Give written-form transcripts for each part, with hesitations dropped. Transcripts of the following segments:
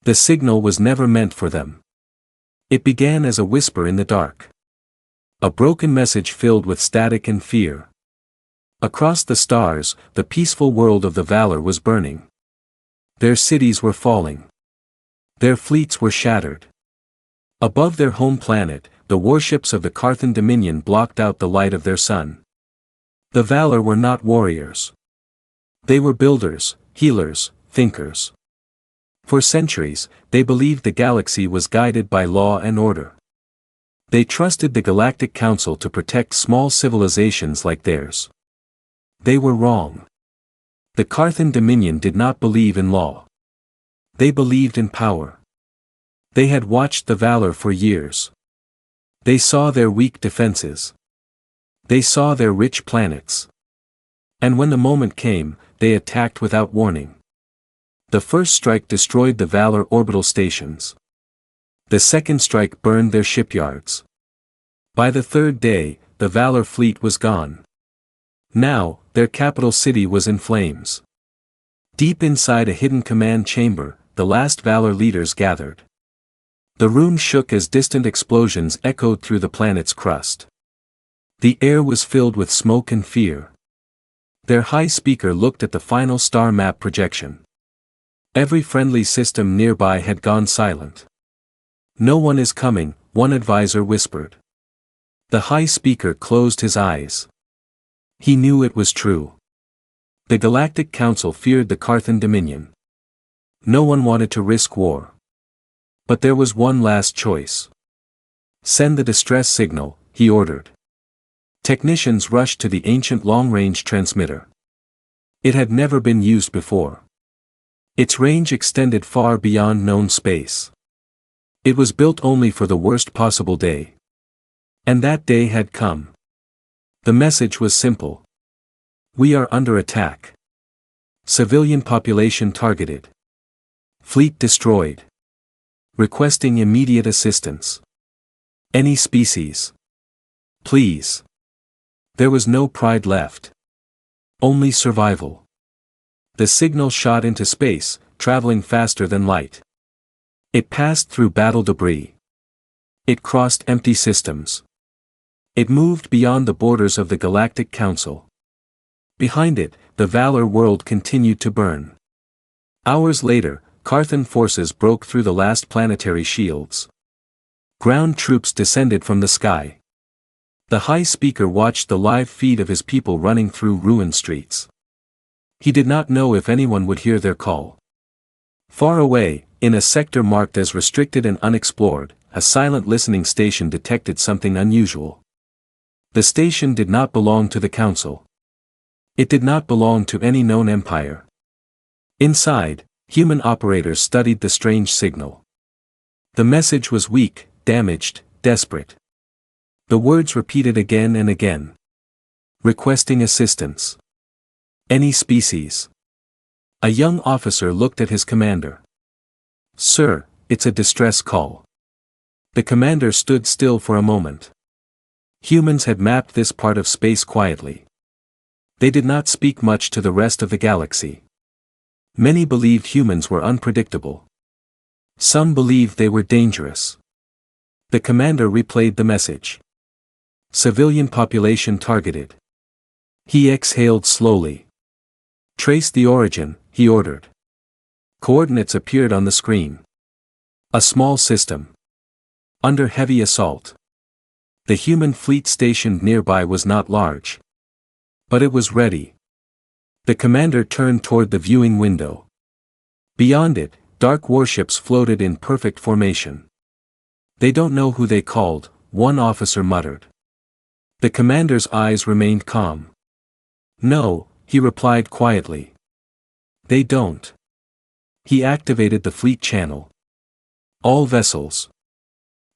The signal was never meant for them. It began as a whisper in the dark. A broken message filled with static and fear. Across the stars, the peaceful world of the Valor was burning. Their cities were falling. Their fleets were shattered. Above their home planet, the warships of the Carthan Dominion blocked out the light of their sun. The Valor were not warriors. They were builders, healers, thinkers. For centuries, they believed the galaxy was guided by law and order. They trusted the Galactic Council to protect small civilizations like theirs. They were wrong. The Carthan Dominion did not believe in law. They believed in power. They had watched the Valor for years. They saw their weak defenses. They saw their rich planets. And when the moment came, they attacked without warning. The first strike destroyed the Valor orbital stations. The second strike burned their shipyards. By the third day, the Valor fleet was gone. Now, their capital city was in flames. Deep inside a hidden command chamber, the last Valor leaders gathered. The room shook as distant explosions echoed through the planet's crust. The air was filled with smoke and fear. Their high speaker looked at the final star map projection. Every friendly system nearby had gone silent. "No one is coming," one advisor whispered. The high speaker closed his eyes. He knew it was true. The Galactic Council feared the Carthan Dominion. No one wanted to risk war. But there was one last choice. "Send the distress signal," he ordered. Technicians rushed to the ancient long-range transmitter. It had never been used before. Its range extended far beyond known space. It was built only for the worst possible day. And that day had come. The message was simple. "We are under attack. Civilian population targeted. Fleet destroyed. Requesting immediate assistance. Any species. Please." There was no pride left. Only survival. The signal shot into space, traveling faster than light. It passed through battle debris. It crossed empty systems. It moved beyond the borders of the Galactic Council. Behind it, the Valor world continued to burn. Hours later, Carthan forces broke through the last planetary shields. Ground troops descended from the sky. The high speaker watched the live feed of his people running through ruined streets. He did not know if anyone would hear their call. Far away, in a sector marked as restricted and unexplored, a silent listening station detected something unusual. The station did not belong to the Council. It did not belong to any known empire. Inside, human operators studied the strange signal. The message was weak, damaged, desperate. The words repeated again and again. Requesting assistance. Any species. A young officer looked at his commander. "Sir, it's a distress call." The commander stood still for a moment. Humans had mapped this part of space quietly. They did not speak much to the rest of the galaxy. Many believed humans were unpredictable. Some believed they were dangerous. The commander replayed the message. "Civilian population targeted." He exhaled slowly. "Trace the origin," he ordered. Coordinates appeared on the screen. A small system. Under heavy assault. The human fleet stationed nearby was not large. But it was ready. The commander turned toward the viewing window. Beyond it, dark warships floated in perfect formation. "They don't know who they called," one officer muttered. The commander's eyes remained calm. "No," he replied quietly. "They don't." He activated the fleet channel. "All vessels.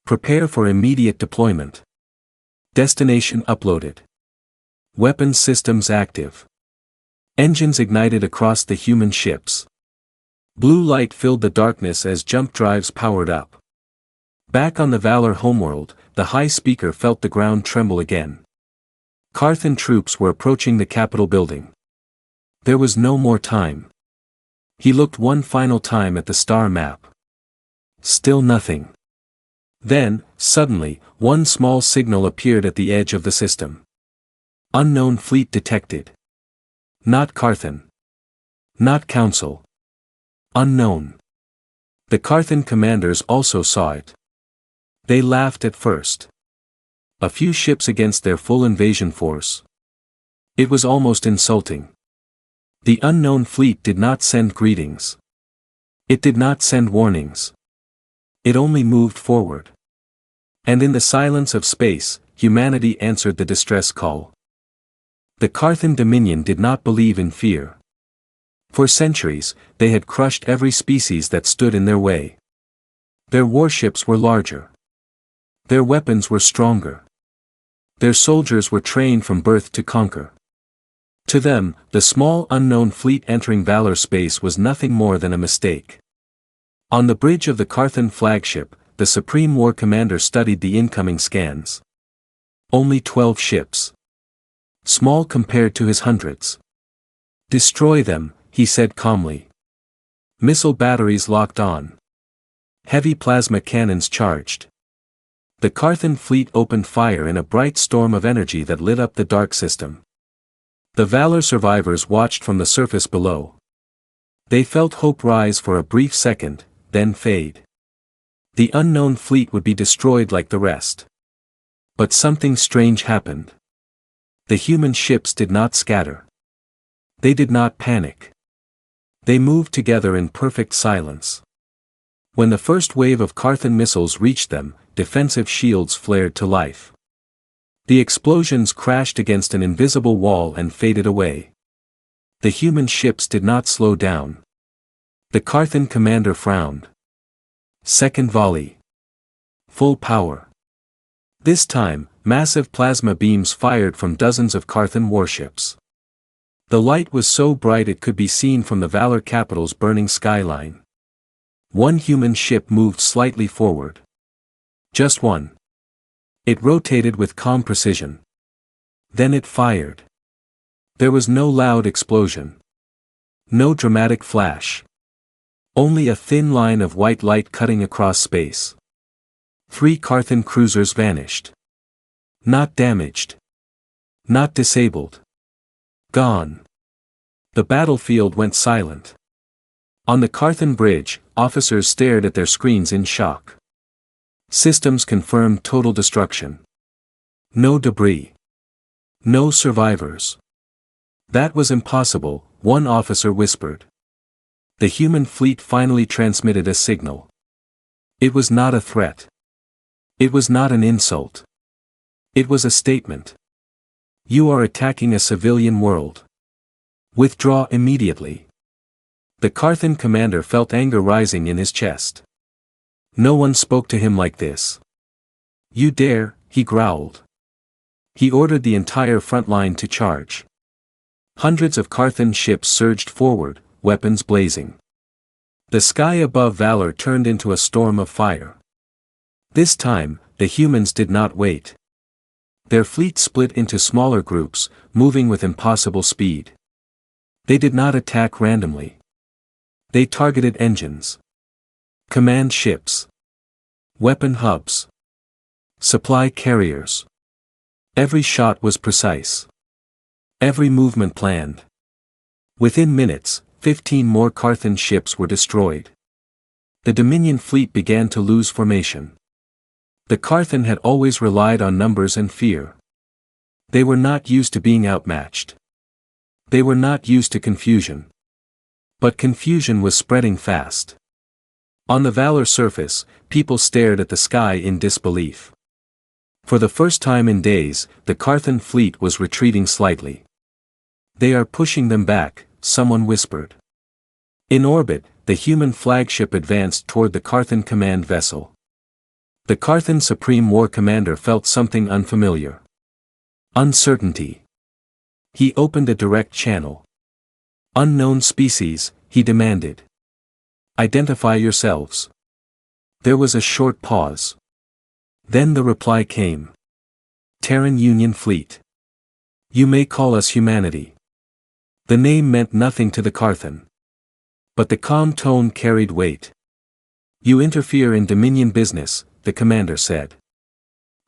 Prepare for immediate deployment. Destination uploaded. Weapons systems active. Engines ignited across the human ships. Blue light filled the darkness as jump drives powered up. Back on the Valor homeworld, the high speaker felt the ground tremble again. Carthan troops were approaching the Capitol building. There was no more time. He looked one final time at the star map. Still nothing. Then, suddenly, one small signal appeared at the edge of the system. Unknown fleet detected. Not Carthan. Not Council. Unknown. The Carthan commanders also saw it. They laughed at first. A few ships against their full invasion force. It was almost insulting. The unknown fleet did not send greetings. It did not send warnings. It only moved forward. And in the silence of space, humanity answered the distress call. The Carthan Dominion did not believe in fear. For centuries, they had crushed every species that stood in their way. Their warships were larger. Their weapons were stronger. Their soldiers were trained from birth to conquer. To them, the small unknown fleet entering Valor space was nothing more than a mistake. On the bridge of the Carthan flagship, the Supreme War Commander studied the incoming scans. Only 12 ships. Small compared to his hundreds. Destroy them, he said calmly. Missile batteries locked on. Heavy plasma cannons charged. The Carthan fleet opened fire in a bright storm of energy that lit up the dark system. The Valor survivors watched from the surface below. They felt hope rise for a brief second, then fade. The unknown fleet would be destroyed like the rest. But something strange happened. The human ships did not scatter. They did not panic. They moved together in perfect silence. When the first wave of Carthan missiles reached them, defensive shields flared to life. The explosions crashed against an invisible wall and faded away. The human ships did not slow down. The Carthan commander frowned. Second volley. Full power. This time, massive plasma beams fired from dozens of Carthan warships. The light was so bright it could be seen from the Valor capital's burning skyline. One human ship moved slightly forward. Just one. It rotated with calm precision. Then it fired. There was no loud explosion. No dramatic flash. Only a thin line of white light cutting across space. 3 Carthan cruisers vanished. Not damaged. Not disabled. Gone. The battlefield went silent. On the Carthan bridge, officers stared at their screens in shock. Systems confirmed total destruction. No debris. No survivors. That was impossible, one officer whispered. The human fleet finally transmitted a signal. It was not a threat. It was not an insult. It was a statement. You are attacking a civilian world. Withdraw immediately. The Carthan commander felt anger rising in his chest. No one spoke to him like this. You dare, he growled. He ordered the entire front line to charge. Hundreds of Carthan ships surged forward, weapons blazing. The sky above Valor turned into a storm of fire. This time, the humans did not wait. Their fleet split into smaller groups, moving with impossible speed. They did not attack randomly. They targeted engines. Command ships. Weapon hubs. Supply carriers. Every shot was precise. Every movement planned. Within minutes, 15 more Carthan ships were destroyed. The Dominion fleet began to lose formation. The Carthan had always relied on numbers and fear. They were not used to being outmatched. They were not used to confusion. But confusion was spreading fast. On the Valor surface, people stared at the sky in disbelief. For the first time in days, the Carthan fleet was retreating slightly. They are pushing them back, someone whispered. In orbit, the human flagship advanced toward the Carthan command vessel. The Carthan Supreme War Commander felt something unfamiliar. Uncertainty. He opened a direct channel. Unknown species, he demanded. Identify yourselves. There was a short pause. Then the reply came. Terran Union Fleet. You may call us humanity. The name meant nothing to the Carthan. But the calm tone carried weight. You interfere in Dominion business, the commander said.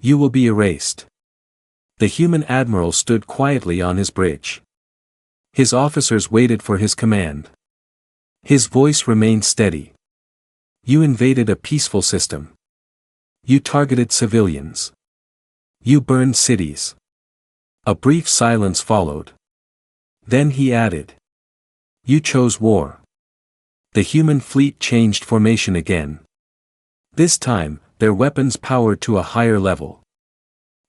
You will be erased. The human admiral stood quietly on his bridge. His officers waited for his command. His voice remained steady. You invaded a peaceful system. You targeted civilians. You burned cities. A brief silence followed. Then he added. You chose war. The human fleet changed formation again. This time, their weapons powered to a higher level.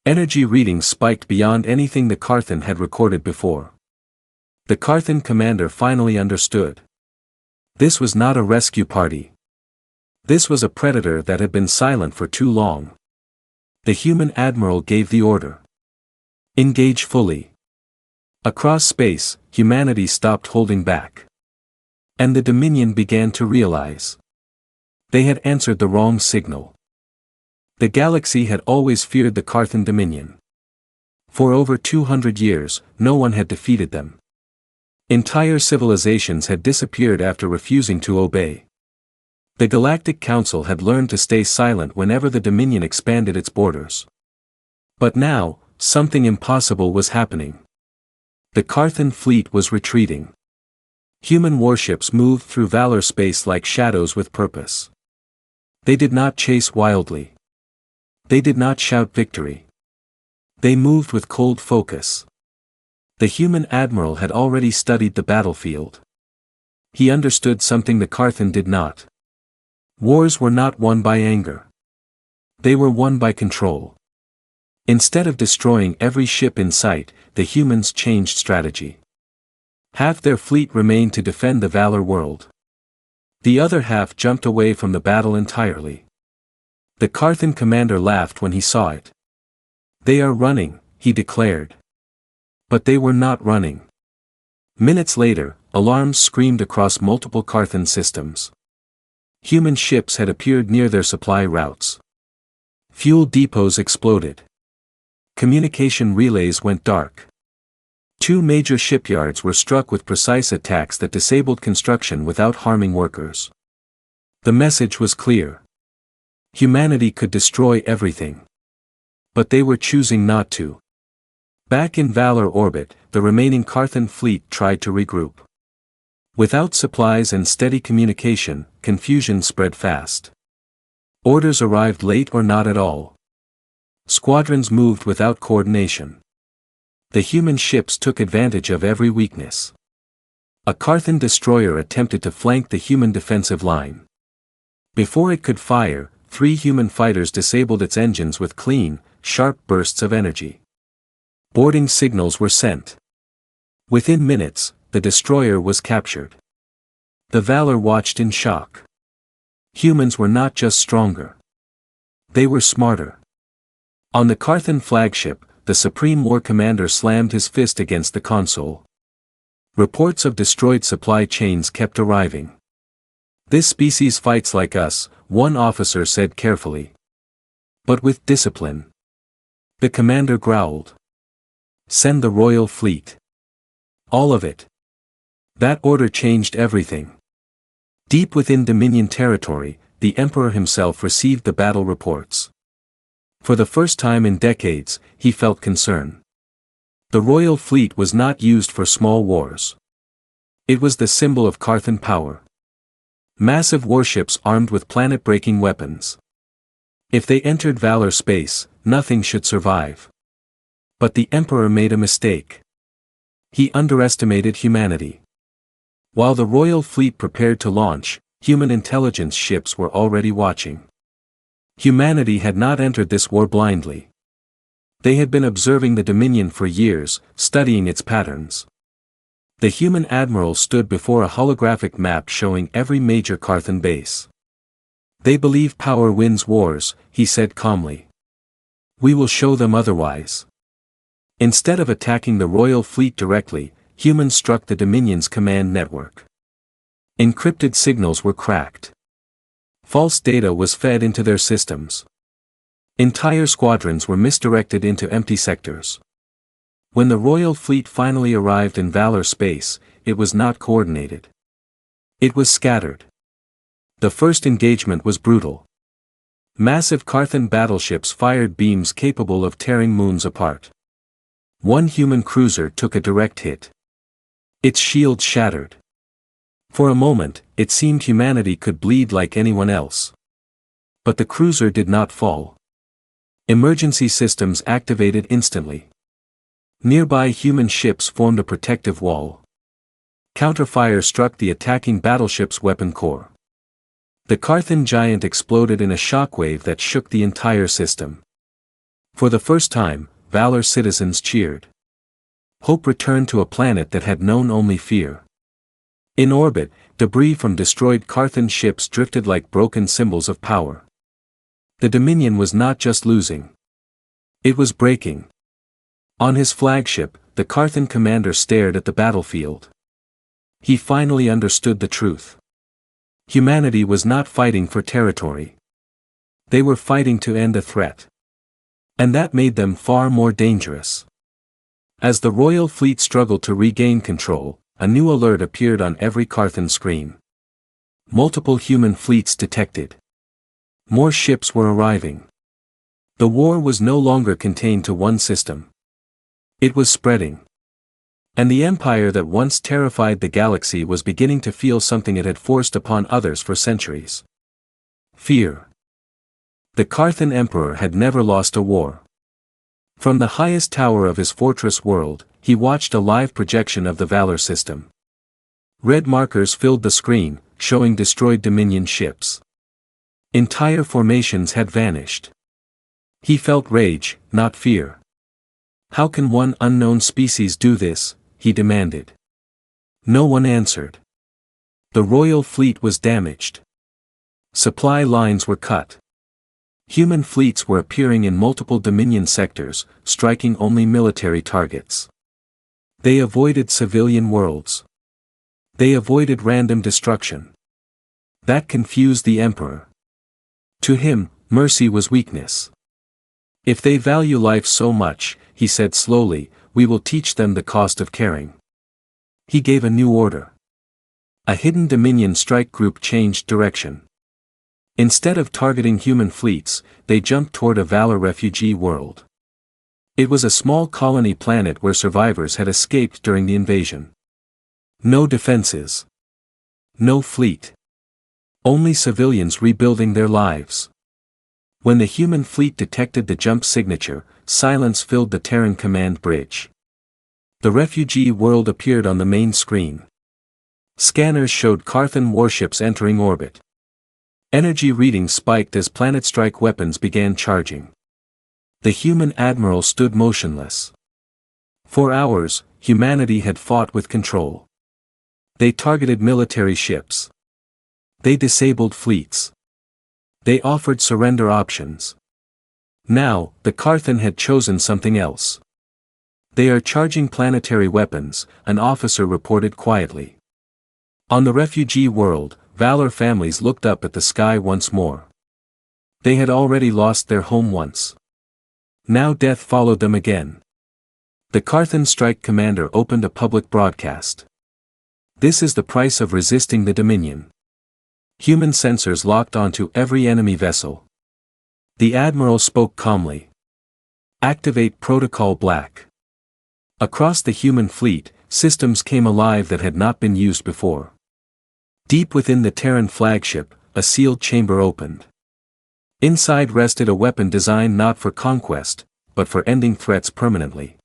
Energy readings spiked beyond anything the Carthan had recorded before. The Carthan commander finally understood. This was not a rescue party. This was a predator that had been silent for too long. The human admiral gave the order. Engage fully. Across space, humanity stopped holding back. And the Dominion began to realize. They had answered the wrong signal. The galaxy had always feared the Carthan Dominion. For over 200 years, no one had defeated them. Entire civilizations had disappeared after refusing to obey. The Galactic Council had learned to stay silent whenever the Dominion expanded its borders. But now, something impossible was happening. The Carthan fleet was retreating. Human warships moved through Valor space like shadows with purpose. They did not chase wildly. They did not shout victory. They moved with cold focus. The human admiral had already studied the battlefield. He understood something the Carthan did not. Wars were not won by anger. They were won by control. Instead of destroying every ship in sight, the humans changed strategy. Half their fleet remained to defend the Valor world. The other half jumped away from the battle entirely. The Carthan commander laughed when he saw it. They are running, he declared. But they were not running. Minutes later, alarms screamed across multiple Carthan systems. Human ships had appeared near their supply routes. Fuel depots exploded. Communication relays went dark. 2 major shipyards were struck with precise attacks that disabled construction without harming workers. The message was clear. Humanity could destroy everything. But they were choosing not to. Back in Valor orbit, the remaining Carthan fleet tried to regroup. Without supplies and steady communication, confusion spread fast. Orders arrived late or not at all. Squadrons moved without coordination. The human ships took advantage of every weakness. A Carthan destroyer attempted to flank the human defensive line. Before it could fire, 3 human fighters disabled its engines with clean, sharp bursts of energy. Boarding signals were sent. Within minutes, the destroyer was captured. The Valor watched in shock. Humans were not just stronger. They were smarter. On the Carthan flagship, the Supreme War Commander slammed his fist against the console. Reports of destroyed supply chains kept arriving. This species fights like us, one officer said carefully. But with discipline. The commander growled. Send the Royal Fleet. All of it. That order changed everything. Deep within Dominion territory, the Emperor himself received the battle reports. For the first time in decades, he felt concern. The Royal Fleet was not used for small wars. It was the symbol of Carthan power. Massive warships armed with planet-breaking weapons. If they entered Valor space, nothing should survive. But the Emperor made a mistake. He underestimated humanity. While the Royal Fleet prepared to launch, human intelligence ships were already watching. Humanity had not entered this war blindly. They had been observing the Dominion for years, studying its patterns. The human admiral stood before a holographic map showing every major Carthan base. They believe power wins wars, he said calmly. We will show them otherwise. Instead of attacking the Royal Fleet directly, humans struck the Dominion's command network. Encrypted signals were cracked. False data was fed into their systems. Entire squadrons were misdirected into empty sectors. When the Royal Fleet finally arrived in Valor space, it was not coordinated. It was scattered. The first engagement was brutal. Massive Carthan battleships fired beams capable of tearing moons apart. One human cruiser took a direct hit. Its shields shattered. For a moment, it seemed humanity could bleed like anyone else. But the cruiser did not fall. Emergency systems activated instantly. Nearby human ships formed a protective wall. Counterfire struck the attacking battleship's weapon core. The Carthan giant exploded in a shockwave that shook the entire system. For the first time, Valor citizens cheered. Hope returned to a planet that had known only fear. In orbit, debris from destroyed Carthan ships drifted like broken symbols of power. The Dominion was not just losing. It was breaking. On his flagship, the Carthan commander stared at the battlefield. He finally understood the truth. Humanity was not fighting for territory. They were fighting to end a threat. And that made them far more dangerous. As the royal fleet struggled to regain control, a new alert appeared on every Carthan screen. Multiple human fleets detected. More ships were arriving. The war was no longer contained to one system. It was spreading. And the empire that once terrified the galaxy was beginning to feel something it had forced upon others for centuries. Fear. The Carthan emperor had never lost a war. From the highest tower of his fortress world, he watched a live projection of the Valor system. Red markers filled the screen, showing destroyed Dominion ships. Entire formations had vanished. He felt rage, not fear. How can one unknown species do this? He demanded. No one answered. The royal fleet was damaged. Supply lines were cut. Human fleets were appearing in multiple Dominion sectors, striking only military targets. They avoided civilian worlds. They avoided random destruction. That confused the emperor. To him, mercy was weakness. If they value life so much, he said slowly, we will teach them the cost of caring. He gave a new order. A hidden Dominion strike group changed direction. Instead of targeting human fleets, they jumped toward a Valor refugee world. It was a small colony planet where survivors had escaped during the invasion. No defenses. No fleet. Only civilians rebuilding their lives. When the human fleet detected the jump signature, silence filled the Terran command bridge. The refugee world appeared on the main screen. Scanners showed Carthan warships entering orbit. Energy readings spiked as planet-strike weapons began charging. The human admiral stood motionless. For hours, humanity had fought with control. They targeted military ships. They disabled fleets. They offered surrender options. Now, the Carthan had chosen something else. They are charging planetary weapons, an officer reported quietly. On the refugee world, Valor families looked up at the sky once more. They had already lost their home once. Now death followed them again. The Carthan strike commander opened a public broadcast. This is the price of resisting the Dominion. Human sensors locked onto every enemy vessel. The admiral spoke calmly. Activate Protocol Black. Across the human fleet, systems came alive that had not been used before. Deep within the Terran flagship, a sealed chamber opened. Inside rested a weapon designed not for conquest, but for ending threats permanently.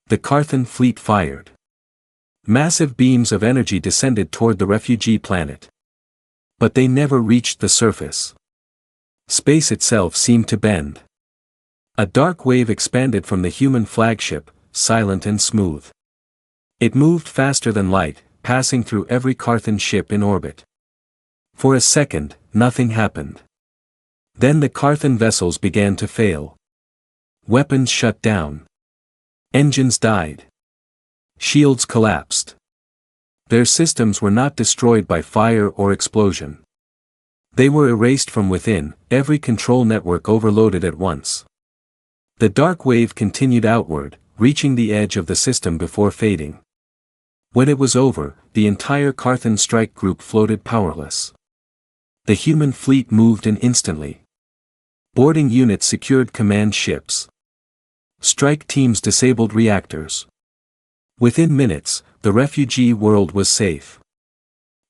The Carthan fleet fired. Massive beams of energy descended toward the refugee planet. But they never reached the surface. Space itself seemed to bend. A dark wave expanded from the human flagship, silent and smooth. It moved faster than light, passing through every Carthan ship in orbit. For a second, nothing happened. Then the Carthan vessels began to fail. Weapons shut down. Engines died. Shields collapsed. Their systems were not destroyed by fire or explosion. They were erased from within, every control network overloaded at once. The dark wave continued outward, reaching the edge of the system before fading. When it was over, the entire Carthan strike group floated powerless. The human fleet moved in instantly. Boarding units secured command ships. Strike teams disabled reactors. Within minutes, the refugee world was safe.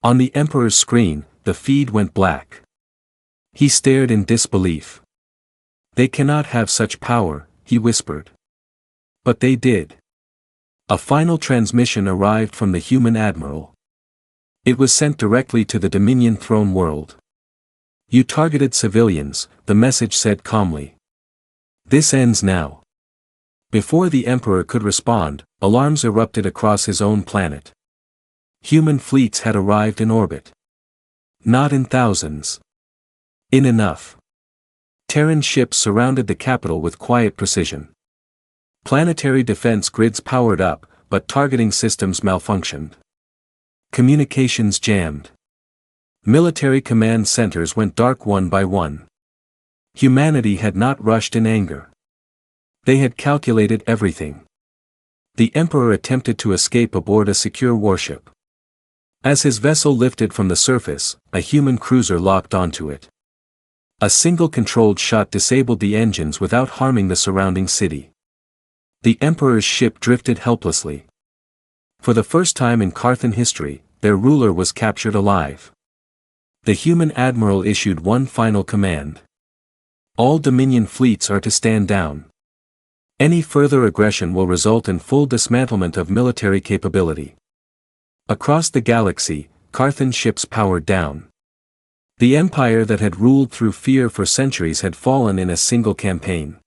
On the Emperor's screen, the feed went black. He stared in disbelief. "They cannot have such power," he whispered. But they did. A final transmission arrived from the human admiral. It was sent directly to the Dominion throne world. "You targeted civilians," the message said calmly. "This ends now." Before the Emperor could respond, alarms erupted across his own planet. Human fleets had arrived in orbit. Not in thousands. In enough. Terran ships surrounded the capital with quiet precision. Planetary defense grids powered up, but targeting systems malfunctioned. Communications jammed. Military command centers went dark one by one. Humanity had not rushed in anger. They had calculated everything. The Emperor attempted to escape aboard a secure warship. As his vessel lifted from the surface, a human cruiser locked onto it. A single controlled shot disabled the engines without harming the surrounding city. The Emperor's ship drifted helplessly. For the first time in Carthan history, their ruler was captured alive. The human admiral issued one final command. "All Dominion fleets are to stand down. Any further aggression will result in full dismantlement of military capability." Across the galaxy, Carthan ships powered down. The empire that had ruled through fear for centuries had fallen in a single campaign.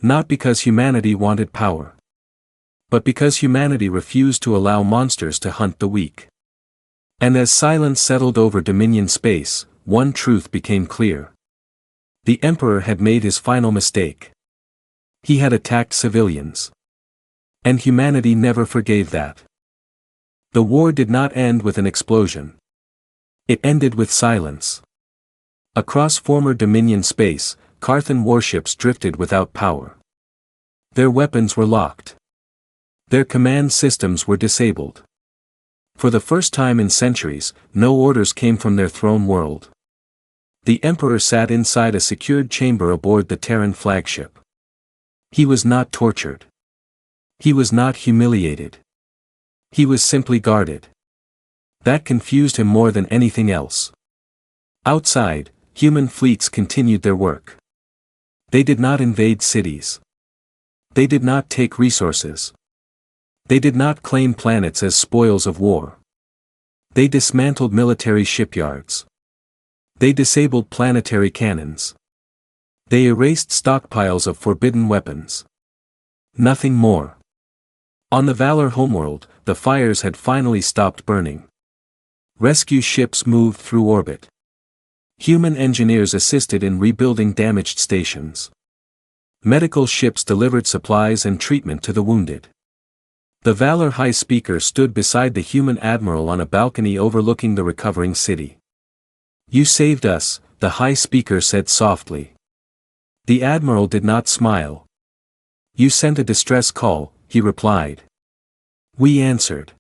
Not because humanity wanted power, but because humanity refused to allow monsters to hunt the weak. And as silence settled over Dominion space, one truth became clear. The Emperor had made his final mistake. He had attacked civilians. And humanity never forgave that. The war did not end with an explosion. It ended with silence. Across former Dominion space, Carthan warships drifted without power. Their weapons were locked. Their command systems were disabled. For the first time in centuries, no orders came from their throne world. The Emperor sat inside a secured chamber aboard the Terran flagship. He was not tortured. He was not humiliated. He was simply guarded. That confused him more than anything else. Outside, human fleets continued their work. They did not invade cities. They did not take resources. They did not claim planets as spoils of war. They dismantled military shipyards. They disabled planetary cannons. They erased stockpiles of forbidden weapons. Nothing more. On the Valor homeworld, the fires had finally stopped burning. Rescue ships moved through orbit. Human engineers assisted in rebuilding damaged stations. Medical ships delivered supplies and treatment to the wounded. The Valor High Speaker stood beside the human admiral on a balcony overlooking the recovering city. "You saved us," the High Speaker said softly. The admiral did not smile. "You sent a distress call," he replied. "We answered."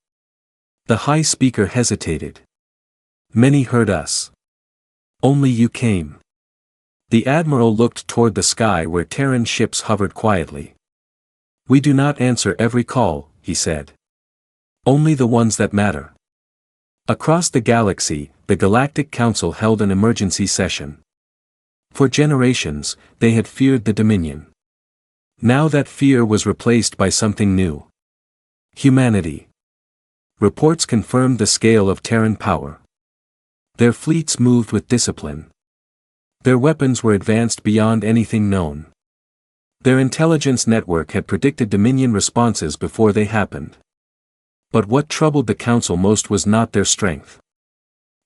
The High Speaker hesitated. "Many heard us. Only you came." The admiral looked toward the sky where Terran ships hovered quietly. "We do not answer every call," he said. "Only the ones that matter." Across the galaxy, the Galactic Council held an emergency session. For generations, they had feared the Dominion. Now that fear was replaced by something new. Humanity. Reports confirmed the scale of Terran power. Their fleets moved with discipline. Their weapons were advanced beyond anything known. Their intelligence network had predicted Dominion responses before they happened. But what troubled the Council most was not their strength.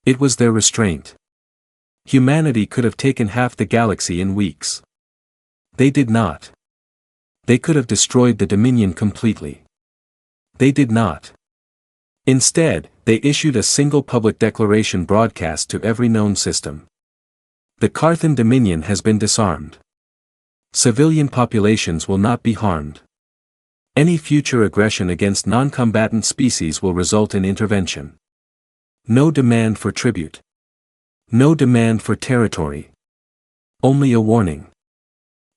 It was their restraint. Humanity could have taken half the galaxy in weeks. They did not. They could have destroyed the Dominion completely. They did not. Instead, they issued a single public declaration broadcast to every known system. The Carthan Dominion has been disarmed. Civilian populations will not be harmed. Any future aggression against non-combatant species will result in intervention. No demand for tribute. No demand for territory. Only a warning.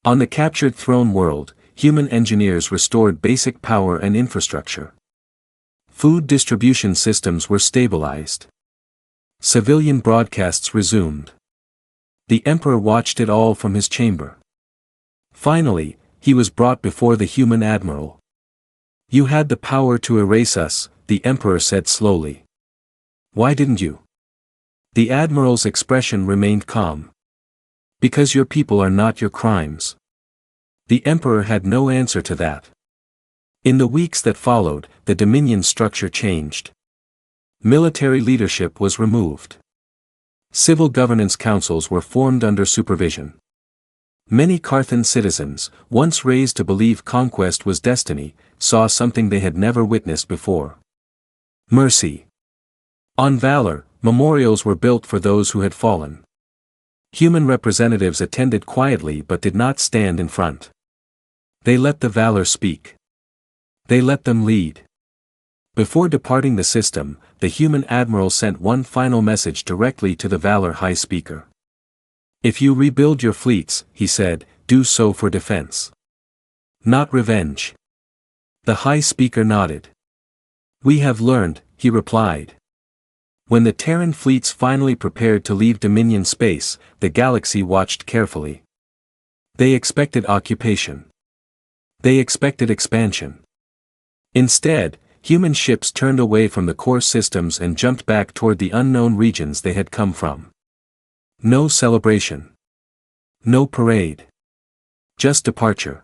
On the captured throne world, human engineers restored basic power and infrastructure. Food distribution systems were stabilized. Civilian broadcasts resumed. The Emperor watched it all from his chamber. Finally, he was brought before the human admiral. "You had the power to erase us," the Emperor said slowly. "Why didn't you?" The admiral's expression remained calm. "Because your people are not your crimes." The Emperor had no answer to that. In the weeks that followed, the Dominion structure changed. Military leadership was removed. Civil governance councils were formed under supervision. Many Carthan citizens, once raised to believe conquest was destiny, saw something they had never witnessed before. Mercy. On valor, memorials were built for those who had fallen. Human representatives attended quietly but did not stand in front. They let the valor speak. They let them lead. Before departing the system, the human admiral sent one final message directly to the Valor High Speaker. "If you rebuild your fleets," he said, "do so for defense. Not revenge." The High Speaker nodded. "We have learned," he replied. When the Terran fleets finally prepared to leave Dominion space, the galaxy watched carefully. They expected occupation. They expected expansion. Instead, human ships turned away from the core systems and jumped back toward the unknown regions they had come from. No celebration. No parade. Just departure.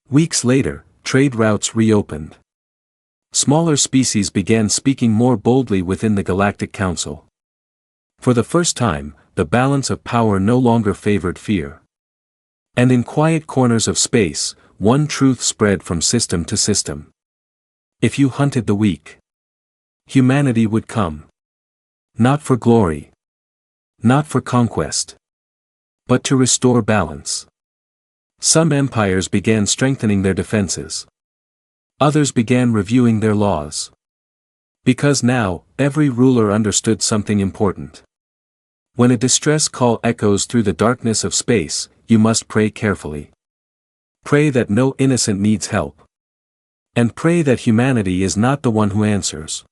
Weeks later, trade routes reopened. Smaller species began speaking more boldly within the Galactic Council. For the first time, the balance of power no longer favored fear. And in quiet corners of space, one truth spread from system to system. If you hunted the weak, humanity would come. Not for glory. Not for conquest. But to restore balance. Some empires began strengthening their defenses. Others began reviewing their laws. Because now, every ruler understood something important. When a distress call echoes through the darkness of space, you must pray carefully. Pray that no innocent needs help. And pray that humanity is not the one who answers.